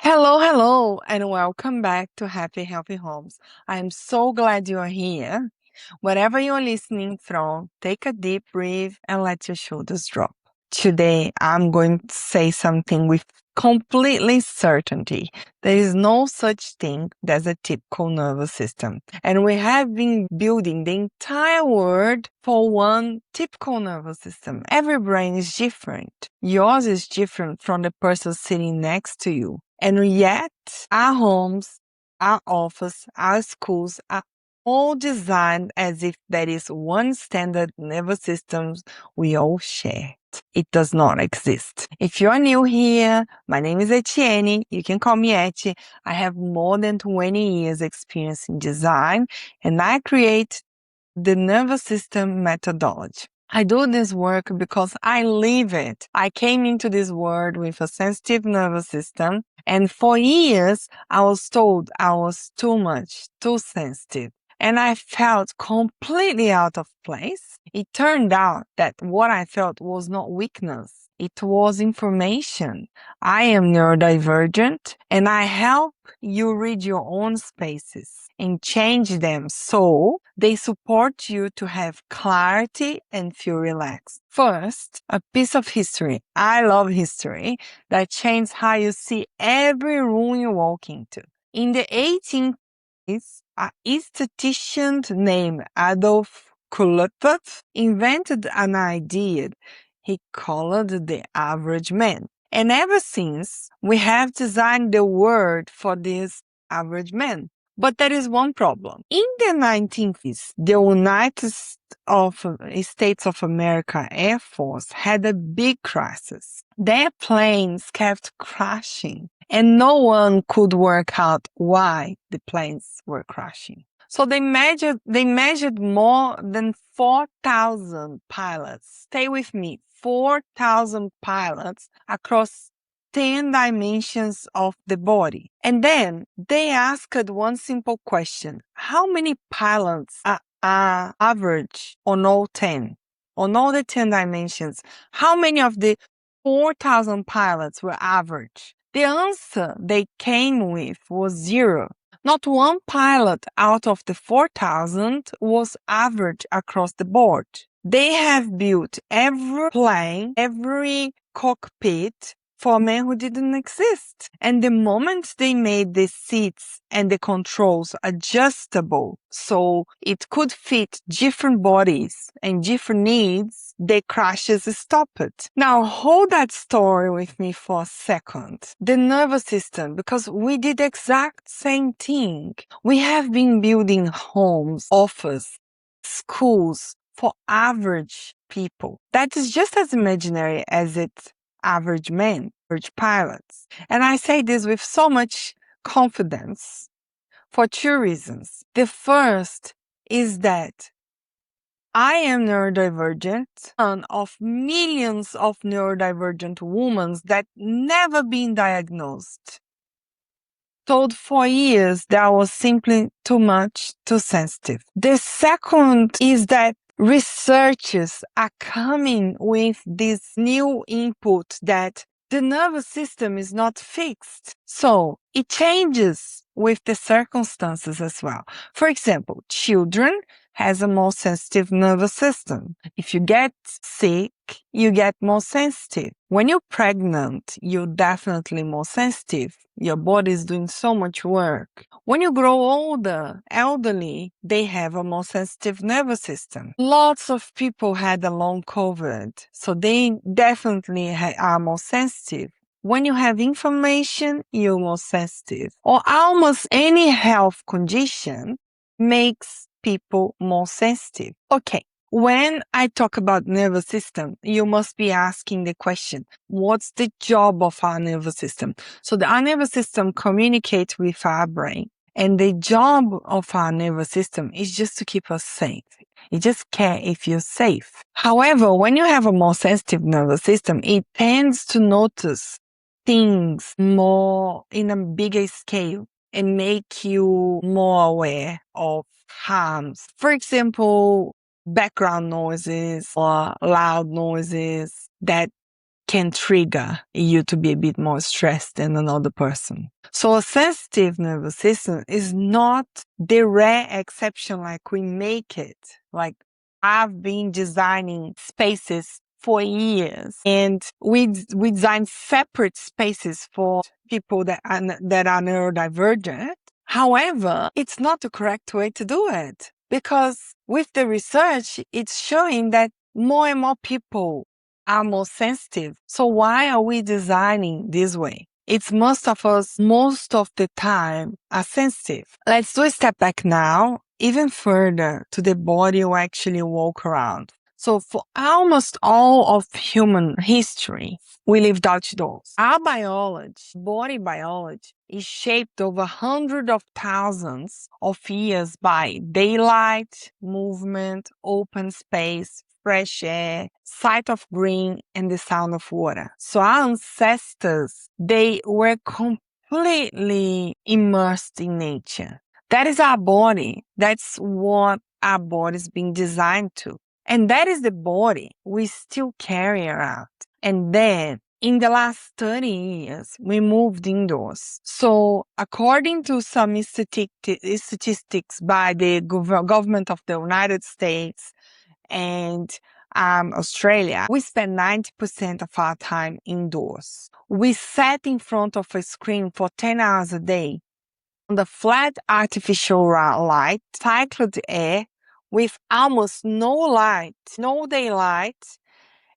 Hello, and welcome back to Happy Healthy Homes. I am so glad you are here. Wherever you're listening from, take a deep breath and let your shoulders drop. Today, I'm going to say something with completely certainty. There is no such thing as a typical nervous system. And we have been building the entire world for one typical nervous system. Every brain is different. Yours is different from the person sitting next to you. And yet, our homes, our office, our schools are all designed as if there is one standard nervous system we all share. It does not exist. If you're new here, my name is Etienne. You can call me Eti. I have more than 20 years experience in design, and I create the nervous system methodology. I do this work because I live it. I came into this world with a sensitive nervous system, and for years I was told I was too much, too sensitive. And I felt completely out of place. It turned out that what I felt was not weakness. It was information. I am neurodivergent, and I help you read your own spaces and change them so they support you to have clarity and feel relaxed. First, a piece of history. I love history that changed how you see every room you walk into. In the 18th, a statistician named Adolf Clutter invented an idea he called the average man. And ever since, we have designed the word for this average man. But there is one problem. In the 1950s, the United States of America Air Force had a big crisis. Their planes kept crashing, and no one could work out why the planes were crashing. So they measured more than 4,000 pilots. Stay with me, 4,000 pilots across 10 dimensions of the body. And then they asked one simple question. How many pilots are average on all 10? On all the 10 dimensions, how many of the 4,000 pilots were average? The answer they came with was 0. Not one pilot out of the 4,000 was average across the board. They have built every plane, every cockpit for men who didn't exist. And the moment they made the seats and the controls adjustable so it could fit different bodies and different needs, the crashes stopped. Now hold that story with me for a second. The nervous system, because we did the exact same thing. We have been building homes, offices, schools for average people. That is just as imaginary as it's average men, average pilots. And I say this with so much confidence for two reasons. The first is that I am neurodivergent, one of millions of neurodivergent women that never been diagnosed. Told for years that I was simply too much, too sensitive. The second is that researchers are coming with this new input that the nervous system is not fixed. So it changes with the circumstances as well. For example, children has a more sensitive nervous system. If you get sick, you get more sensitive. When you're pregnant, you're definitely more sensitive. Your body is doing so much work. When you grow older, elderly, they have a more sensitive nervous system. Lots of people had a long COVID, so they definitely are more sensitive. When you have inflammation, you're more sensitive. Or almost any health condition makes people more sensitive. Okay, when I talk about nervous system, you must be asking the question, what's the job of our nervous system? So our nervous system communicates with our brain, and the job of our nervous system is just to keep us safe. It just cares if you're safe. However, when you have a more sensitive nervous system, it tends to notice things more in a bigger scale and make you more aware of harms. For example, background noises or loud noises that can trigger you to be a bit more stressed than another person. So a sensitive nervous system is not the rare exception like we make it. Like I've been designing spaces for years, and we design separate spaces for people that are neurodivergent. However, it's not the correct way to do it, because with the research, it's showing that more and more people are more sensitive. So why are we designing this way? It's most of us, most of the time, are sensitive. Let's do a step back now, even further to the body we actually walk around. So for almost all of human history, we lived outdoors. Our biology, body biology, is shaped over hundreds of thousands of years by daylight, movement, open space, fresh air, sight of green, and the sound of water. So our ancestors, they were completely immersed in nature. That is our body. That's what our body's been designed to. And that is the body we still carry around. And then in the last 30 years, we moved indoors. So according to some statistics by the government of the United States and Australia, we spend 90% of our time indoors. We sat in front of a screen for 10 hours a day on the flat artificial light, cycled air, with almost no light, no daylight,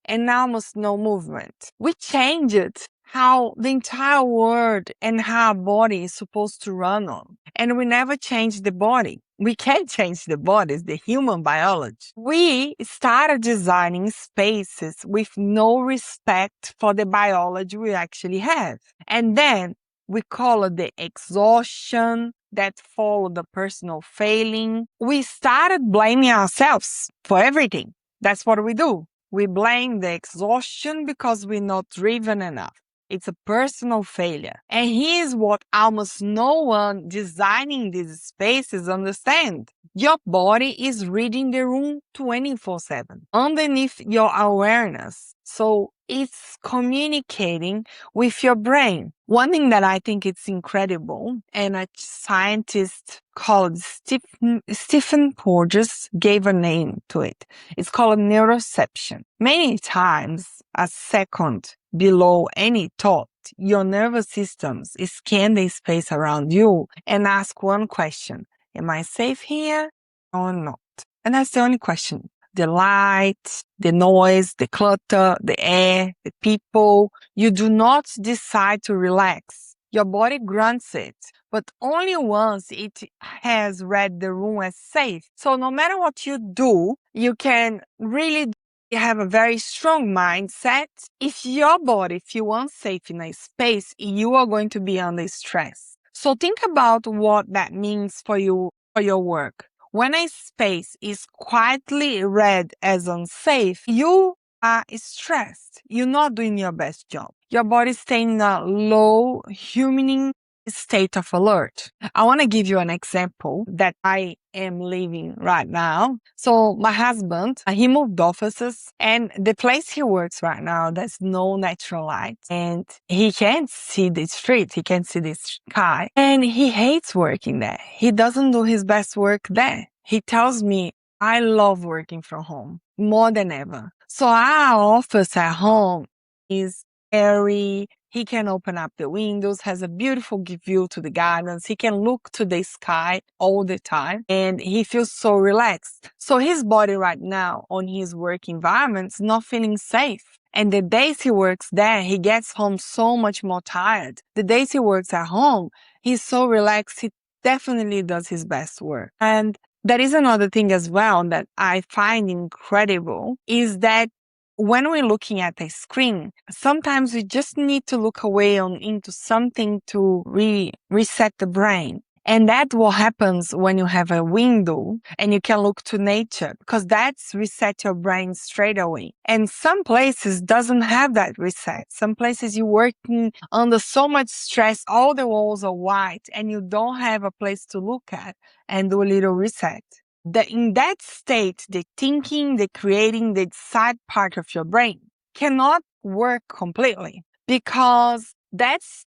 and almost no movement. We changed how the entire world and how our body is supposed to run on. And we never changed the body. We can't change the body, it's the human biology. We started designing spaces with no respect for the biology we actually have. And then we call it the exhaustion that followed the personal failing. We started blaming ourselves for everything. That's what we do. We blame the exhaustion because we're not driven enough. It's a personal failure. And here's what almost no one designing these spaces understands. Your body is reading the room 24/7 underneath your awareness. So it's communicating with your brain. One thing that I think it's incredible, and a scientist called Stephen Porges gave a name to it. It's called neuroception. Many times a second below any thought, your nervous system scan the space around you and ask one question. Am I safe here or not? And that's the only question. The light, the noise, the clutter, the air, the people. You do not decide to relax. Your body grunts it, but only once it has read the room as safe. So no matter what you do, you can really have a very strong mindset. If your body feels unsafe in a space, you are going to be under stress. So think about what that means for you, for your work. When a space is quietly read as unsafe, you are stressed. You're not doing your best job. Your body is staying in a low, humaning state of alert. I want to give you an example that I am living right now. So my husband, he moved offices, and the place he works right now, there's no natural light, and he can't see the street. He can't see the sky, and he hates working there. He doesn't do his best work there. He tells me, I love working from home more than ever. So our office at home is airy. He can open up the windows, has a beautiful view to the gardens. He can look to the sky all the time, and he feels so relaxed. So his body right now on his work environment is not feeling safe. And the days he works there, he gets home so much more tired. The days he works at home, he's so relaxed. He definitely does his best work. And there is another thing as well that I find incredible is that when we're looking at a screen, sometimes we just need to look away into something to reset the brain. And that's what happens when you have a window and you can look to nature, because that's reset your brain straight away. And some places doesn't have that reset. Some places you're working under so much stress, all the walls are white, and you don't have a place to look at and do a little reset. In that state, the thinking, the creating, the side part of your brain cannot work completely. Because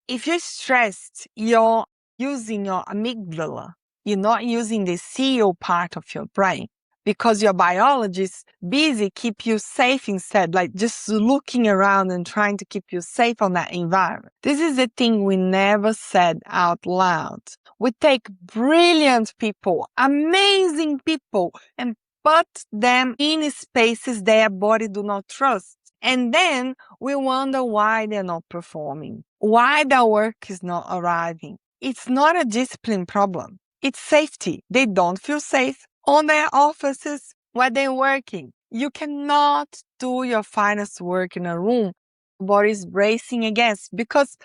if you're stressed, you're using your amygdala. You're not using the CEO part of your brain because your biology is busy keep you safe instead, like just looking around and trying to keep you safe on that environment. This is the thing we never said out loud. We take brilliant people, amazing people, and put them in spaces their body do not trust. And then we wonder why they're not performing, why their work is not arriving. It's not a discipline problem. It's safety. They don't feel safe on their offices where they're working. You cannot do your finest work in a room body is bracing against because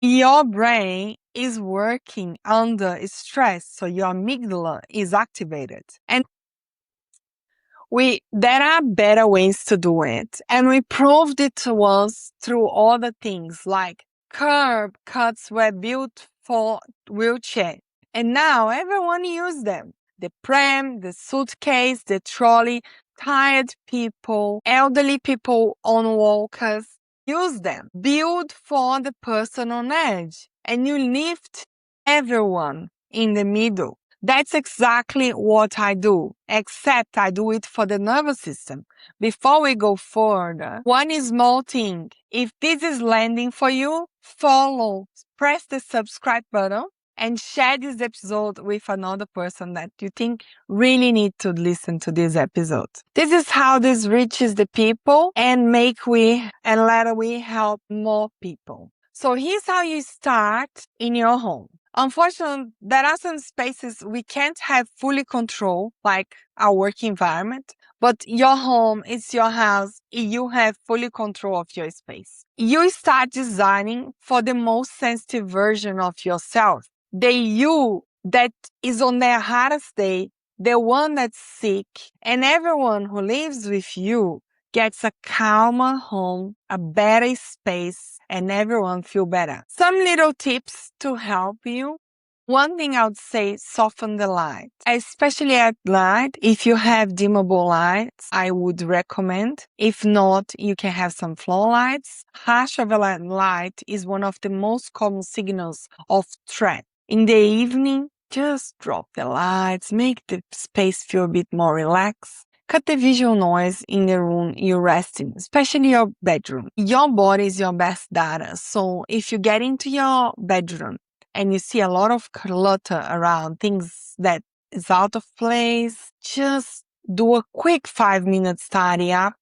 your brain is working under stress, so your amygdala is activated. And there are better ways to do it. And we proved it to us through other things like curb cuts were built for wheelchair. And now everyone uses them. The pram, the suitcase, the trolley, tired people, elderly people on walkers use them. Build for the person on edge. And you lift everyone in the middle. That's exactly what I do, except I do it for the nervous system. Before we go further, one small thing. If this is landing for you, follow, press the subscribe button and share this episode with another person that you think really need to listen to this episode. This is how this reaches the people and later we help more people. So here's how you start in your home. Unfortunately, there are some spaces we can't have fully control, like our work environment, but your home is your house. You have fully control of your space. You start designing for the most sensitive version of yourself. The you that is on their hardest day, the one that's sick, and everyone who lives with you gets a calmer home, a better space, and everyone feel better. Some little tips to help you. One thing I would say, soften the light, especially at night. If you have dimmable lights, I would recommend. If not, you can have some floor lights. Harsh overhead light is one of the most common signals of threat. In the evening, just drop the lights, make the space feel a bit more relaxed. Cut the visual noise in the room you rest in, especially your bedroom. Your body is your best data. So if you get into your bedroom and you see a lot of clutter around, things that is out of place, just do a quick 5 minutes tidy up.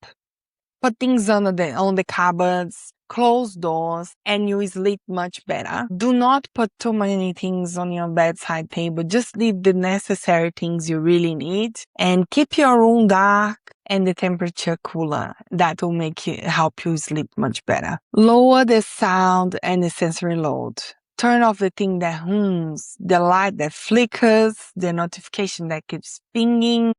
Put things on the cupboards, close doors, and you sleep much better. Do not put too many things on your bedside table. Just leave the necessary things you really need and keep your room dark and the temperature cooler. That will help you sleep much better. Lower the sound and the sensory load. Turn off the thing that hums, the light that flickers, the notification that keeps pinging.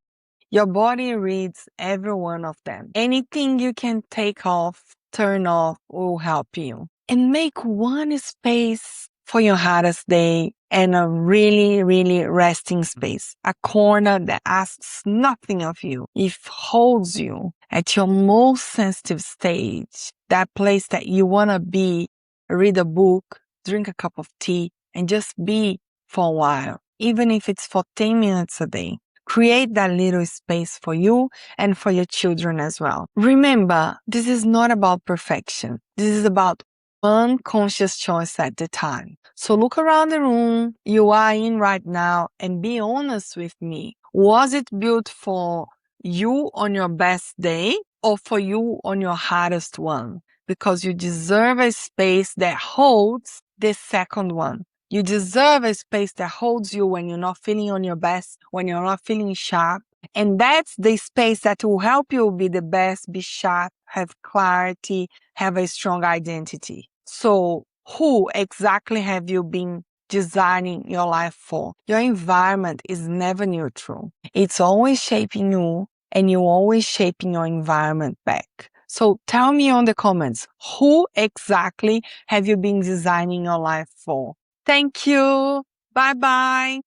Your body reads every one of them. Anything you can take off, turn off will help you. And make one space for your hardest day and a really, really resting space. A corner that asks nothing of you. It holds you at your most sensitive stage. That place that you want to be, read a book, drink a cup of tea, and just be for a while. Even if it's for 10 minutes a day. Create that little space for you and for your children as well. Remember, this is not about perfection. This is about one conscious choice at a time. So look around the room you are in right now and be honest with me. Was it built for you on your best day or for you on your hardest one? Because you deserve a space that holds the second one. You deserve a space that holds you when you're not feeling on your best, when you're not feeling sharp. And that's the space that will help you be the best, be sharp, have clarity, have a strong identity. So who exactly have you been designing your life for? Your environment is never neutral. It's always shaping you and you're always shaping your environment back. So tell me on the comments, who exactly have you been designing your life for? Thank you. Bye-bye.